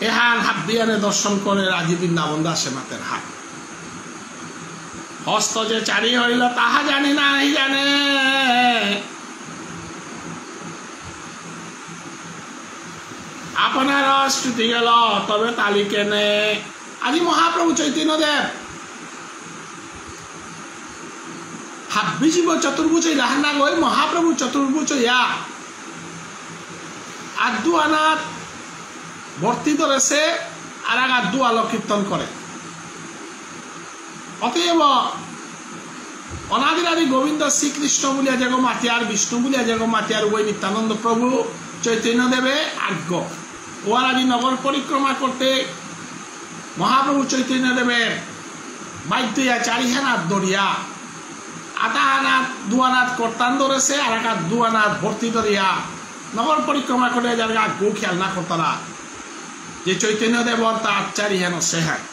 এহান হাব্বিয়ানে দর্শন করে রাজি বৃন্দাবন দাসে মাতের হাত। হস্ত যে চারি হইল তাহা জানি নাই জানে, আপনার স্তুতি গেল তবে তালি কেনে। আজি মহাপ্রভু চৈতন্যদেব হাব্বি জীব চতুর্ভুজ রাহানা গই মহাপ্রভু চতুর্ভুজ ইয়া আদু আনাত ভর্তি ধরেছে আর এক আদু আলো কীর্তন করে। অতএব অনাদিরাদি গোবিন্দ শ্রীকৃষ্ণ বলিয়া যেগো মাতিয়ার বিষ্ণু বলিয়া যেগো মাতিয়ার ওই নিত্যানন্দ প্রভু চৈতন্য দেবে আজ্ঞ ওয়ার আদি নগর পরিক্রমা করতে মহাপ্রভু চৈতন্য দেবের বাদ্যয়া চারিহানাত দরিয়া আতাহানাত দুয়ানাত কর্তান ধরেছে আর এক দুয়ানাত ভর্তি ধরিয়া নগর পরিক্রমা করে যাবে আজ্ঞ খেয়াল না করতারা যে চৈতন্য দেবর তার চারিহান সেহায়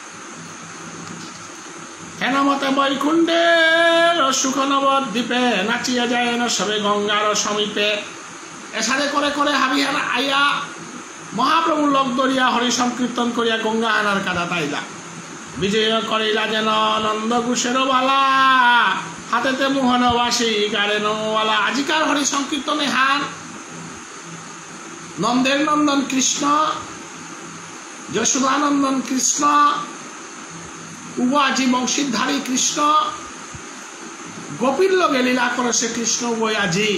হেন মতে বৈকুণ্ঠের সুখ নবদ্বীপে নাচিয়া যায় না সবে গঙ্গার সমীপে। এসারে করে করে হাবিহান আইয়া মহাপ্রভু লোক দরিয়া হরি সংকীর্তন করিয়া গঙ্গা আনার কাদা তাইলা বিজয় করিলা যেন নন্দ ঘোষের বালা, হাতেতে মোহনবাসী গাড়ে নমওয়ালা। আজিকার হরি সংকীর্তনে হান নন্দের নন্দন কৃষ্ণ, যশোদানন্দন কৃষ্ণ, আজি বংশীধারী কৃষ্ণ, গোপীর লগে লীলা করে সে কৃষ্ণ বই আজি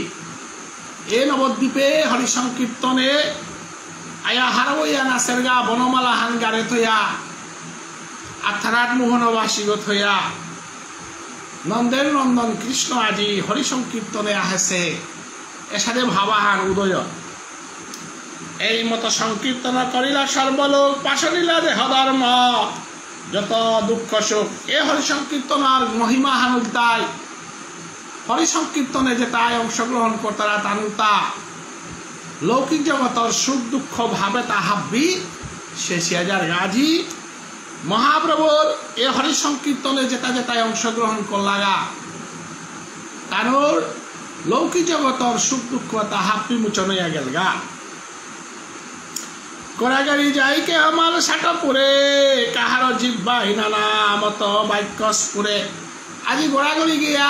এ নবদ্বীপে হরি সংকীর্তনে আয়া হারবইয়া নাচের গা বনমালা হান গাড়ে থইয়া আথারাত মোহনবাসী গো থইয়া নন্দের নন্দন কৃষ্ণ আজি হরি সংকীর্তনে আহেছে এসাদে ভাবাহান উদয় এই মতো সংকীর্তন করিলা সর্বলোক পাশনিলা দেহ ধর্ম যত দুঃখ সুখ এ হরি সংকীর্তনার মহিমা হানুতাই হরি সংকীর্তনে যে তাই অংশগ্রহণ করতারা তানুতা লৌকিক জগতর সুখ দুঃখ ভাবে তা হাব্বি শেষে হাজার গাজি মহাপ্রভুর এ হরি সংকীর্তনে যেটা যেটাই অংশগ্রহণ করলাগা তানোর লৌকিক জগতর সুখ দুঃখ তা হাব্বি মুচন হইয়া গেল গা করাগাড়ি যাই কে আমার সাটপুরে কাহার জিব্বাই নানা মত বাক্যসপুরে আজি গোড়াগড়ি গিয়া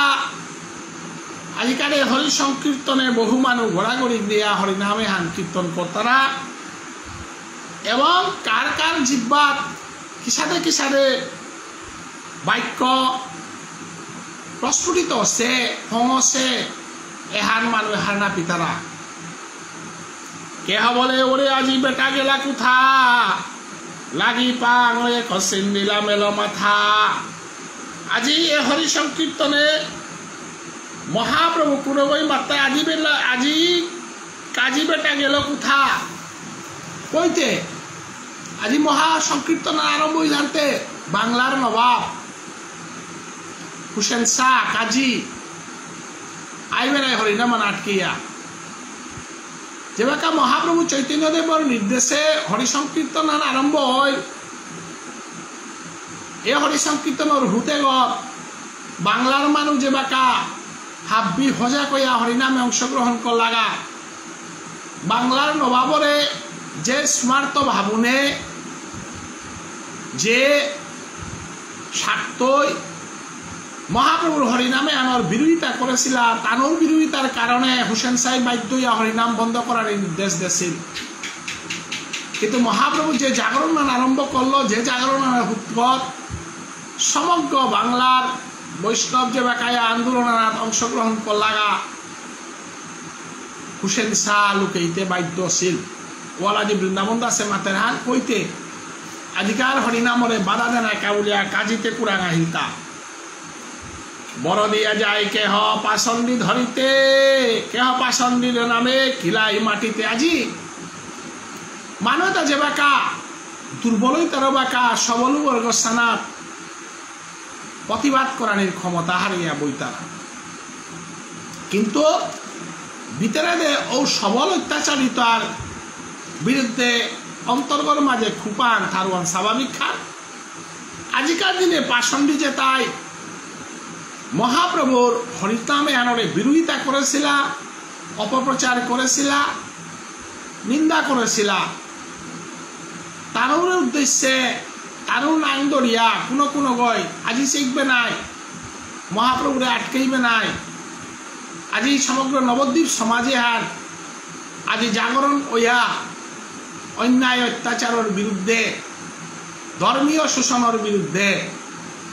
আজিকালে হরি সংকীর্তনে বহু মানুষ ঘোরাঘুরি দিয়া হরিনামে হান কীর্তন করতারা এবং কার কার জিব্বাত কিসাদে বাক্য প্রস্ফুটিত আছে ফঙছে এহান মানুষ এহার না পিতারা কেহ বলে ওরে আজি বেটা গেলা কোথা লাগি পাং খসিন দিলা মেল মাথা আজি এ হরি সংকীর্তনে মহাপ্রভু কুরবই মাত্রায় আজি কাজী বেটা গেল কোথা কইতে আজি মহা সংকীর্তন আরম্ভ জানতে বাংলার নবাব হুসেন শাহ কাজী আইবে নাই হরিনাম আটকিয়া যেবাকা মহাপ্রভু চৈতন্যদেবর নির্দেশে হরি সংকীর্তন আরম্ভ হয় এ হরি সংকীর্তনের হুতে বাংলার মানুষ যেবাকা হাব্বি হজা কইয়া হরিনামে অংশগ্রহণ করলাগা বাংলার নবাবরে যে স্মার্ত ভাবুনে যে স্বার্থই মহাপ্রভুর হরিনামে আনার বিরোধিতা করেছিল তানোর বিরোধিতার কারণে হুসেন সাহেব বাধ্য হইয়া হরিনাম বন্ধ করার নির্দেশ দিয়েছিল কিন্তু মহাপ্রভু যে জাগরণ আরম্ভ করলো যে জাগরণের উৎপত সমগ্র বাংলার বৈষ্ণব যে বেকায়া আন্দোলনাত অংশগ্রহণ করলাগা হুসেন শাহ লুকাইতে বাধ্য ছিল ওয়ালাজি বৃন্দাবন দাসে মাতের হান কইতে আজিকার হরিনামরে বাধা দেনা কাউলিয়া কাজিতে কুরাঙা হিলতা বড় দিয়া যায় কেহ পাচন্দি ধরিতে কেহ পাচন্দির নামে কিলাই মাটিতে আজি মানুষ যে বাকা দুর্বলই তার বাকা সবল বর্গ স্থানাত প্রতিবাদ করার ক্ষমতা হারিয়া বইতারা কিন্তু ভিতরে ও সবল অত্যাচারিতার বিরুদ্ধে অন্তর্গর মাঝে খুপান থারওয়ান স্বাভাবিক খান আজিকার দিনে পাষণ্ডী যে তাই মহাপ্রভুর হরিনামে আনরে বিরোধিতা করেছিল অপপ্রচার করেছিল নিন্দা করেছিল তারুর উদ্দেশ্যে তারুর নাং দরিয়া কোনো গয় আজি শিখবে নাই মহাপ্রভুরে আটকাইবে নাই আজি সমগ্র নবদ্বীপ সমাজে হার আজি জাগরণ ওয়া অন্যায় অত্যাচারের বিরুদ্ধে ধর্মীয় শোষণের বিরুদ্ধে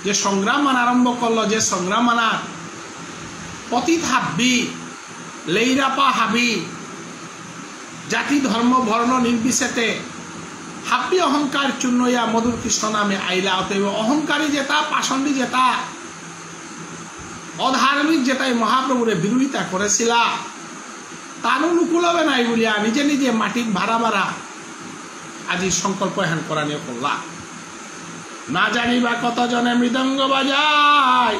যে সংগ্রাম আরম্ভ করলো যে সংগ্রাম পতিত হাব্বি লেইরাপা হাবি জাতি ধর্ম বর্ণ নির্বিশেষে হাব্বি অহংকার চূর্ণইয়া মধুর কৃষ্ণ নামে আইলা অতএব অহংকারী যেটা পাষণ্ডী যেটা অধার্মিক যেটাই মহাপ্রভুরে বিরোধিতা করেছিল তার অনুকূল হবে নাই বলিয়া নিজে নিজে মাটির ভাড়া আজি সংকল্প হেন করা নিয়ে করলা না জানিবা কতজনে মৃদঙ্গ বাজায়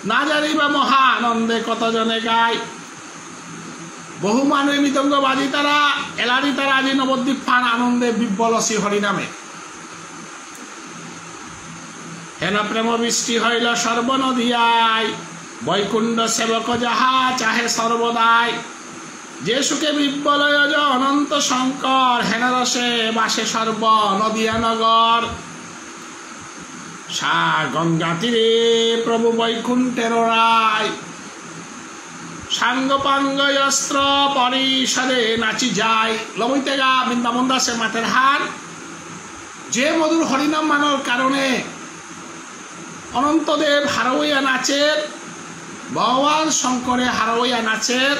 না জানিবা মহা আনন্দে কতজনে গায় বহু মানুষ মৃদঙ্গ বাজি তারা এলারি তারা আজি নবদ্বীপ ফান আনন্দে বিব্বলসী হরিনামে হেন প্রেম বৃষ্টি হইল সর্বনদিয়ায় বৈকুণ্ঠ সেবক যাহা চাহে সর্বদাই যে সুখে বিব্বলয় অনন্ত শঙ্কর হেন রসে বাসে সর্ব নদিয়া নগর সা গঙ্গা তীরে প্রভু বৈকুণ্ঠের রায় সাঙ্গপাঙ্গ অস্ত্র পরিষদে নাচি যায় লবইতে গা বৃন্দাবন দাসে মাতের হার যে মধুর হরিনাম মানার কারণে অনন্তদেব হারওয়া নাচের ভগবান শঙ্করে হারওয়া নাচের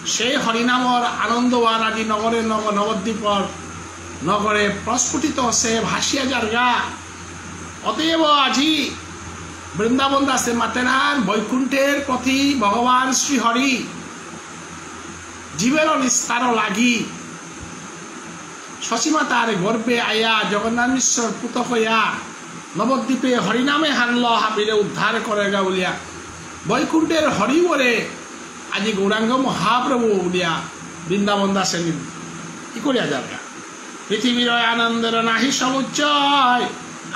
সেই হরিনামর আনন্দবান আজি নগরের নবদ্বীপর নগরে প্রস্ফুটিত আছে ভাসিয়া যার গা অতএব আজি বৃন্দাবন দাসে মাতেনান বৈকুণ্ঠের প্রতি ভগবান শ্রীহরি জীবের নিস্তার লাগি শশীমাতার গর্বে আয়া জগন্নাথ মিশ্র পুত হইয়া নবদ্বীপে হরিনামে হানল হাবিরে উদ্ধার করে গাউলিয়া বৈকুণ্ঠের হরি বলে আজি গৌরাঙ্গ মহাপ্রভু উলিয়া বৃন্দাবন দাসে কি করিয়া যাবে পৃথিবীর আনন্দের নাহি সমুচ্চয়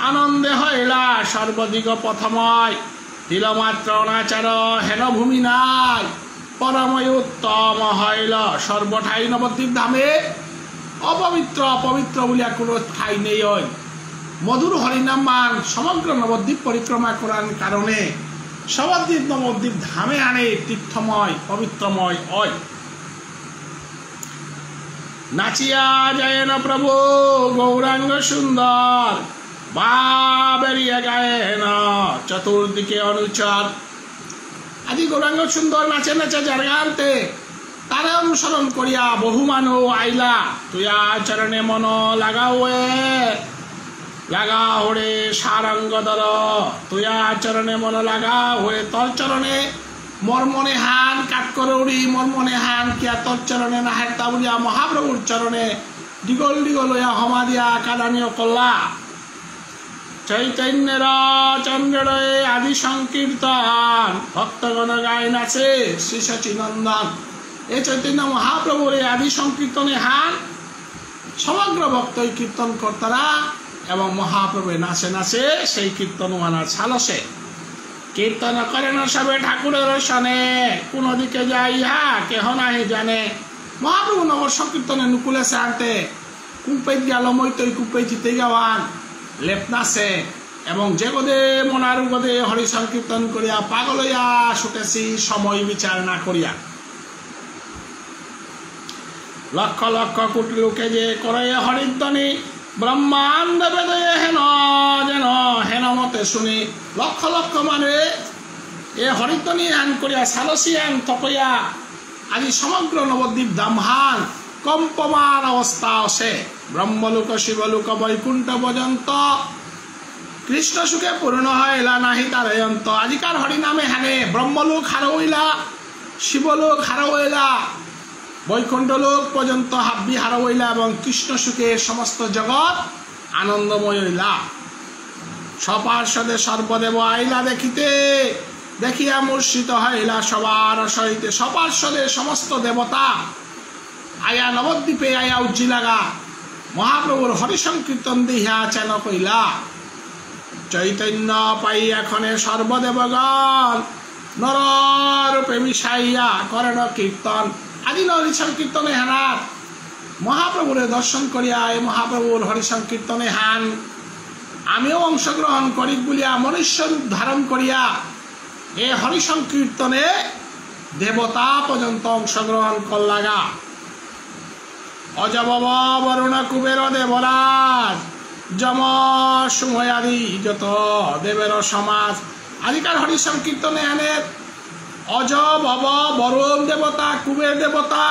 আনন্দে হইলা সর্বদিগ পথময় তিলমাত্র অনাচার হেন ভূমি নাই পরময় উত্তম হইল সর্বঠাই নবদ্বীপ ধামে অপবিত্র অপবিত্র বলিয়া কোনো ঠাই নেই হয় মধুর হরিনাম মান সমগ্র নবদ্বীপ পরিক্রমা করার কারণে সবদ্বীপ নবদ্বীপ ধামে আনে তীর্থময় পবিত্রময় হয় নাচিয়া যায় না প্রভু গৌরাঙ্গ সুন্দর বা বেরিয়ে গায়ে না চতুর্দিকে অনুচর আদি গৌরাঙ্গ সুন্দর নাচে নাচে জারগান্তে তারা অনুসরণ করিয়া বহু মানব আইলা তুয়া চরণে মন লাগা হরে সারঙ্গদর তুয়া চরণে মন লাগা হরে তর চরণে মর্মনে হান কাঠকরৌড়ি মর্মনে হান কিয়া তর চরণে না হেতা বলিয়া মহাপ্রভুর চরণে দিগল দিগল হইয়া হমা দিয়া কাদানীয় কল্লা চৈতন্যের চন্দ্রের আদি সংকীর্তন ভক্তগণ গায় নাচে শ্রী সচিনন্দন এই চৈতন্য মহাপ্রভুর এই আদি সংকীর্তনে হান সমগ্র ভক্ত কীর্তন কর্তারা এবং মহাপ্রভু নাচে নাচে সেই কীর্তন মানার সালসে কীর্তন করেন সবে ঠাকুরের সনে কোন দিকে যাই ইহা কেহ নাহি জানে মহাপ্রভু নগর সংকীর্তনে নুকুলে আনতে কুম্পে গেল মৈতই কুম্পে জিতে গাওয়ান লেপনাছে এবং যে গদে মনার গদে হরি সংকীর্তন করিয়া পাগল হইয়া ছুটেছি সময় বিচার না করিয়া লক্ষ লক্ষ কোটি লোকে যে করে হরিধ্বনি ব্রহ্মাণ্ড বেদয়ে হেন যেন হেন মতে শুনি লক্ষ লক্ষ মানে এ হরিধ্বনি হান করিয়া সালসী হান থকইয়া আজি সমগ্র নবদ্বীপ দামহান কম্পমান অবস্থা আছে ব্রহ্মলোক শিবলোক বৈকুণ্ঠ পর্যন্ত কৃষ্ণ সুখে পূর্ণ হইলা নাহি তার অন্ত আজিকার হরিনামে হানে ব্রহ্মলোক হার হইলা শিবলোক হার হইলা বৈকুণ্ঠ লোক পর্যন্ত হাব্বি হার হইলা এবং কৃষ্ণ সুখে সমস্ত জগৎ আনন্দময় হইলা সপার্শ্বদে সর্বদেব আইলা দেখিতে দেখিয়া মূর্ষিত হইলা সবার সহিতে সপার্শ্বদে সমস্ত দেবতা আয়া নবদ্বীপে আয়া উজ্জি লাগা মহাপ্রভুর হরি সংকীর্তন দিহা চেন কইলা চৈতন্য পাই এখনে সর্বদেবগণ নররূপে মিশাইয়া করেন কীর্তন আদি হরি সংকীর্তনে হানাত মহাপ্রভুর দর্শন করিয়া এই মহাপ্রভুর হরি সংকীর্তনে হান আমিও অংশগ্রহণ করি বলিয়া মনুষ্য রূপ ধারণ করিয়া এ হরি সংকীর্তনে দেবতা পর্যন্ত অংশগ্রহণ করলাগা অজবব বরুণ কুবের দেবরাজ যম সময় আদি যত দেবের সমাজ আদিকার হরি সংকীর্তনে আনে অজবব বরুণ দেবতা কুবের দেবতা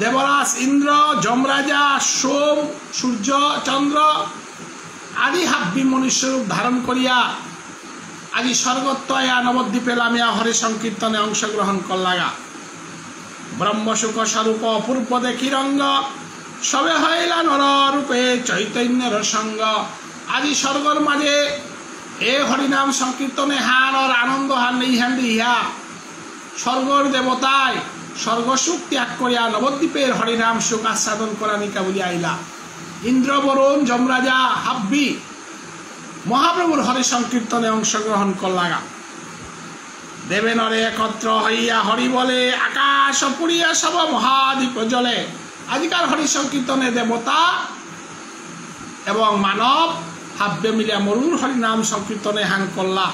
দেবরাজ ইন্দ্র যমরাজা সোম সূর্য চন্দ্র আদি হাব্বি মনুষ্যরূপ ধারণ করিয়া আদি স্বর্গত্বয়া নবদ্বীপে লামিয়া হরি সংকীর্তনে অংশগ্রহণ করলাগা ব্রহ্মসুখ স্বরূপ অপূর্ব দেখি রঙ্গ সবে হইলা নর রূপে চৈতন্যের সঙ্গ আদি স্বর্গর মাঝে এ হরিনাম সংকীর্তনে হান আর আনন্দ হান নেই হান ইহা স্বর্গর দেবতায় স্বর্গসুখ ত্যাগ করিয়া নবদ্বীপের হরিনাম সুখ আস্বাদন করা নিকা বলি আইলা ইন্দ্র বরুণ যমরাজা হাব্বি মহাপ্রভুর হরি সংকীর্তনে অংশগ্রহণ করলাগা দেবে নরে একত্র হইয়া হরি বলে আকাশ পুরিয়া সব মহাদীপ জলে আদিকার হরি সংকীর্তনে দেবতা এবং মানব হাব্বে মিলিয়া মধুর হরিনাম সংকীর্তনে হান করলা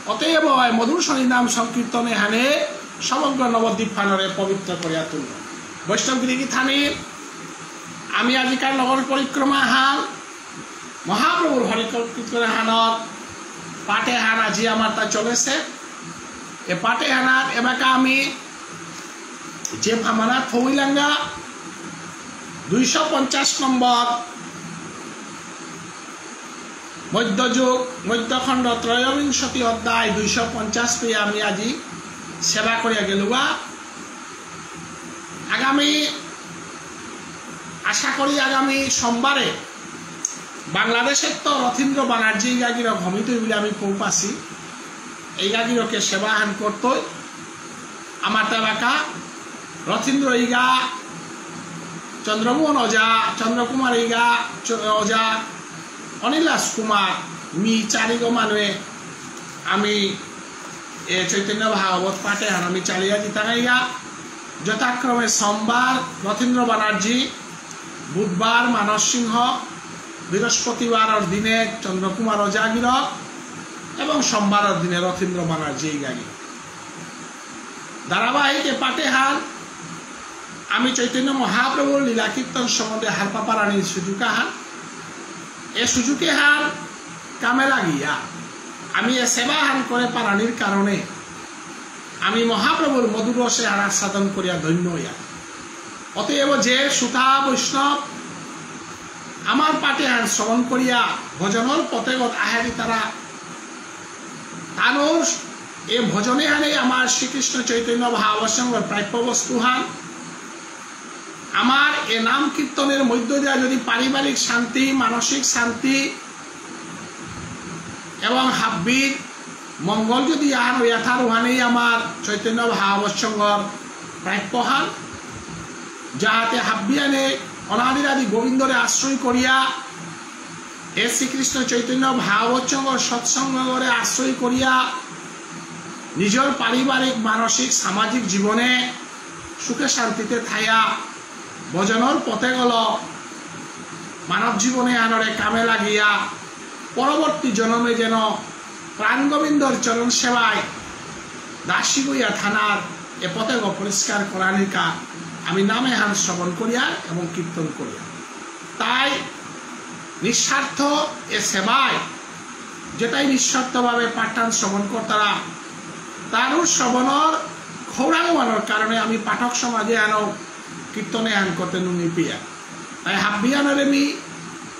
অতএব মধুর হরিনাম সংকীর্তনে হানে সমগ্র নবদ্বীপ ফানরে পবিত্র করিয়া তুলল বৈষ্ণবগিরি থানির আমি আজিকার নগর পরিক্রমা হান মহাপ্রভুর হরি কীর্তনে হানত পাটে হান আজি আমার তা চলেছে এ পাটে হানাত এবাকা আমি যে ভামানা থৌইলাঙ্গা 250 নম্বর মধ্যযুগ মধ্যখণ্ড ত্রয়োবিংশতি অধ্যায় 250 পেয়ে আমি আজি সেবা করিয়া গেলুয়া। আগামী আশা করি আগামী সোমবারে বাংলাদেশের তো রথীন্দ্র ব্যানার্জি গাগির ঘমিত বলে আমি কৌ পাছি এই গাগিরকে সেবাহান করত আমার তেলাকা রথীন্দ্র ইগা চন্দ্রমোহন ওঝা চন্দ্রকুমার ইগা ওঝা অনিলাস কুমার মি চারিগো মানুয়ে আমি চৈতন্য ভাগবত পাঠে হান আমি চালিয়ে দিতাগাইগা যথাক্রমে সোমবার রথীন্দ্র ব্যানার্জি, বুধবার মানস সিংহ, বৃহস্পতিবার দিনে চন্দ্রকুমার ওঝাগির এবং সোমবার দিনে রথীন্দ্র ব্যানার্জি গাগি ধারাবাহিকে পাঠে হান আমি চৈতন্য মহাপ্রভুর লীলা কীর্তন সম্বন্ধে হারপাপারানির সুযোগা হান এ সুযোগে হান কামে লাগিয়া আমি এ সেবা হান করে পারানির কারণে আমি মহাপ্রভুর মধুর রসে আর সাধন করিয়া ধন্য হইয়া। অতএব যে সুতা বৈষ্ণব আমার পাঠে হান শ্রবণ করিয়া ভজনের পথেগত আহারি তারা তানোর এ ভজনে হানে আমার শ্রীকৃষ্ণ চৈতন্য ভাবসঙ্গর প্রাপ্য বস্তু হান। আমার এ নাম কীর্তনের মধ্য দিয়া যদি পারিবারিক শান্তি, মানসিক শান্তি এবং হাব্বির মঙ্গল যদি আন ইয়াথার ওহানেই আমার চৈতন্য ভাবসঙ্গর প্রাপ্য হান। যাহাতে হাব্বিয়ানে অনাদিরাদি গোবিন্দরে আশ্রয় করিয়া এ শ্রীকৃষ্ণ চৈতন্য ভাগবতসঙ্গর সৎসঙ্গরে আশ্রয় করিয়া নিজের পারিবারিক, মানসিক, সামাজিক জীবনে সুখে শান্তিতে থাইয়া ভজনের পথে গল মানব জীবনে আনরে কামে লাগিয়া পরবর্তী জন্মে যেন প্রাণ গোবিন্দর চরণ সেবায় দাসীগুইয়া থানার এ পথে পরিষ্কার করানিকা আমি নামে হান শ্রবণ করিয়া এবং কীর্তন করিয়া। তাই নিঃস্বার্থ এ সেবায় যেটাই নিঃস্বার্থভাবে পাঠান শ্রবণ কর্তারা তারও শ্রবণর খৌরাঙ্গমানোর কারণে আমি পাঠক সমাজে আনো কীর্তনে আন করতে নুনি পিয়া। তাই হাব্বিয়ানরে মি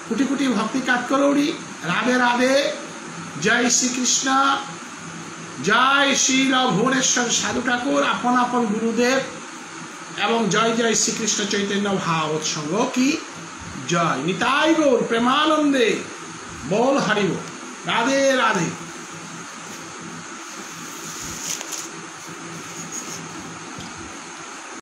কোটি কোটি ভক্তি কাট করৌড়ি রাধে রাধে। জয় শ্রীকৃষ্ণ, জয় শ্রীল ভুবনেশ্বর সাধু ঠাকুর, আপন আপন গুরুদেব এবং জয় জয় শ্রীকৃষ্ণ চৈতন্য ভাগবত সঙ্গ কি জয়। নিতাই গৌর প্রেমানন্দে, বল হরিব, রাধে রাধে।